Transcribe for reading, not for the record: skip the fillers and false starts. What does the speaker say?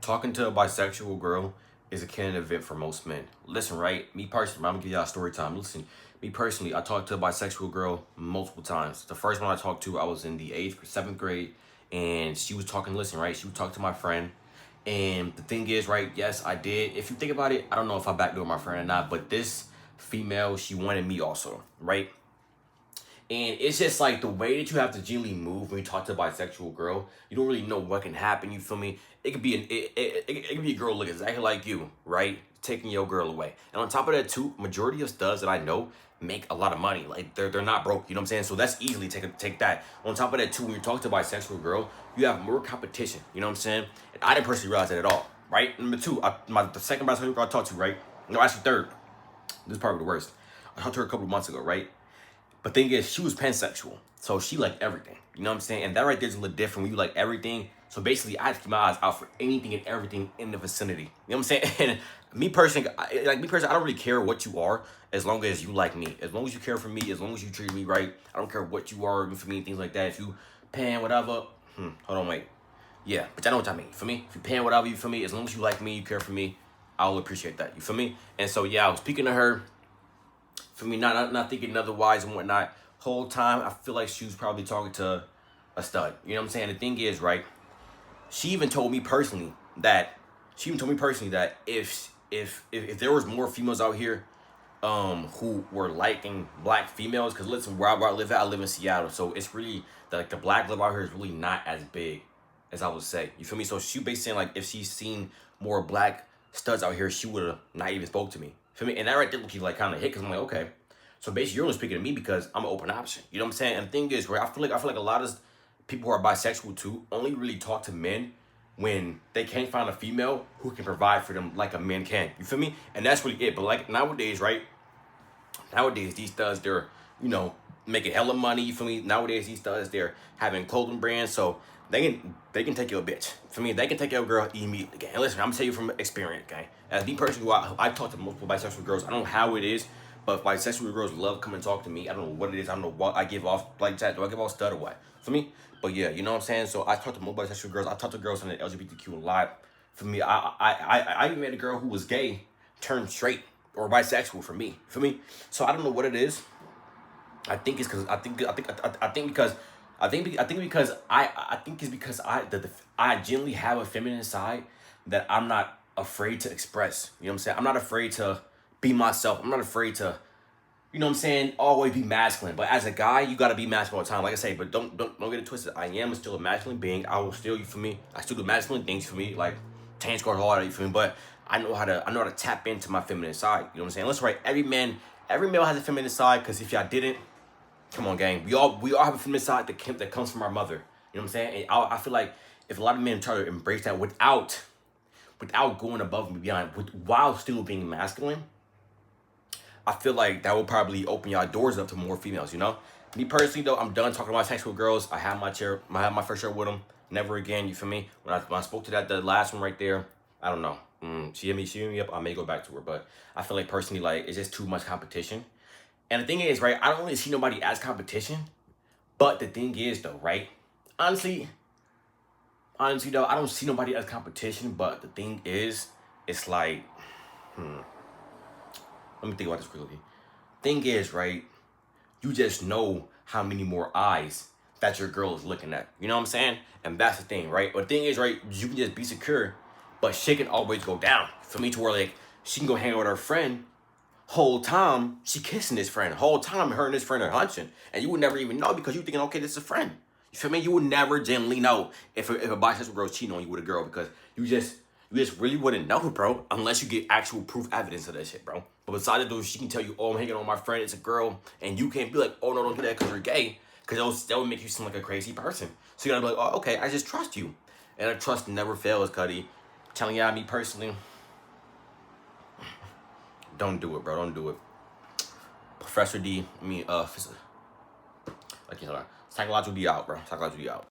Talking to a bisexual girl is a canon event for most men. Listen, right? Me personally, I'm gonna give y'all a story time. Listen, me personally, I talked to a bisexual girl multiple times. The first one I talked to, I was in the 8th or 7th grade, and she was talking, listen, right? She would talk to my friend. And the thing is, right, yes, I did. If you think about it, I don't know if I backdoored my friend or not, but this female, she wanted me also, right? And it's just like the way that you have to genuinely move when you talk to a bisexual girl. You don't really know what can happen. You feel me? It could be it could be a girl look exactly like you, right? Taking your girl away. And on top of that, too, majority of studs that I know make a lot of money. Like they're not broke. You know what I'm saying? So that's easily take that. On top of that, too, when you talk to a bisexual girl, you have more competition. You know what I'm saying? And I didn't personally realize that at all, right? Number two, the second bisexual girl I talked to, right? No, actually third. This is probably the worst. I talked to her a couple of months ago, right? But thing is, she was pansexual. So she liked everything. You know what I'm saying? And that right there is a little different when you like everything. So basically, I had to keep my eyes out for anything and everything in the vicinity. You know what I'm saying? And me personally, I don't really care what you are as long as you like me. As long as you care for me, as long as you treat me right. I don't care what you are for me, things like that. If you pan, whatever. Hold on, wait. Yeah, but I know what I mean. For me, if you pan, whatever, you feel me? As long as you like me, you care for me, I'll appreciate that. You feel me? And so, yeah, I was speaking to her. For me, not thinking otherwise and whatnot. Whole time, I feel like she was probably talking to a stud. You know what I'm saying? The thing is, right? She even told me personally that if there was more females out here, who were liking black females, because listen, where I live at, I live in Seattle, so it's really the black live out here is really not as big as I would say. You feel me? So she basically saying like if she's seen more black studs out here, she would have not even spoke to me. Feel me? And that right there look like kind of hit because I'm like, okay. So basically, you're only speaking to me because I'm an open option. You know what I'm saying? And the thing is, right? I feel like a lot of people who are bisexual too only really talk to men when they can't find a female who can provide for them like a man can. You feel me? And that's really it. But like nowadays, right? Nowadays, these studs, they're, making hella money. You feel me? Nowadays, these studs, they're having clothing brands. So they can take your bitch. For me, they can take your girl immediately. Okay? And listen, I'm gonna tell you from experience, okay? As the person who I talk to multiple bisexual girls, I don't know how it is, but bisexual girls love coming and talk to me. I don't know what it is. I don't know what I give off. Like that, do I give off stud or what? For me, but yeah, you know what I'm saying. So I talk to multiple bisexual girls. I talk to girls in the LGBTQ a lot. For me, I even met a girl who was gay, turned straight or bisexual. For me, So I don't know what it is. I think it's because I genuinely have a feminine side that I'm not afraid to express. You know what I'm saying? I'm not afraid to be myself. I'm not afraid to, you know what I'm saying, always be masculine. But as a guy, you gotta be masculine all the time. Like I say, but don't get it twisted. I am still a masculine being. I will still, you feel me? I still do masculine things for me, like tan squad hard, you feel me? But I know how to tap into my feminine side. You know what I'm saying? Let's right. Every male has a feminine side, because if y'all didn't, come on, gang. We all have a feminine side that comes from our mother. You know what I'm saying? And I feel like if a lot of men try to embrace that without going above and beyond, while still being masculine, I feel like that will probably open y'all doors up to more females. You know, me personally though, I'm done talking about sexual girls. I have my fair share with them. Never again. You feel me? When I spoke to the last one right there, I don't know. She hit me up. I may go back to her, but I feel like personally, like it's just too much competition. And the thing is, right, I don't really see nobody as competition. But the thing is, though, right, honestly, though, I don't see nobody as competition. But the thing is, it's like, let me think about this quickly. Thing is, right, you just know how many more eyes that your girl is looking at. You know what I'm saying? And that's the thing, right? But the thing is, right, you can just be secure, but shit can always go down. For me to where, like, she can go hang out with her friend, whole time she kissing this friend, whole time her and this friend are hunching, and you would never even know because you thinking, okay, this is a friend. You feel me? You would never generally know if a bisexual girl's cheating on you with a girl, because you just really wouldn't know, bro, unless you get actual proof evidence of that shit, bro. But besides that, she can tell you, oh, I'm hanging on my friend, it's a girl, and you can't be like, oh no, don't do that because you're gay, because that would make you seem like a crazy person. So you gotta be like, oh, okay, I just trust you, and a trust never fails, Cuddy. Telling y'all, me personally, don't do it, bro. Don't do it. Professor D, I mean, psychological D out, bro. Psychological D out.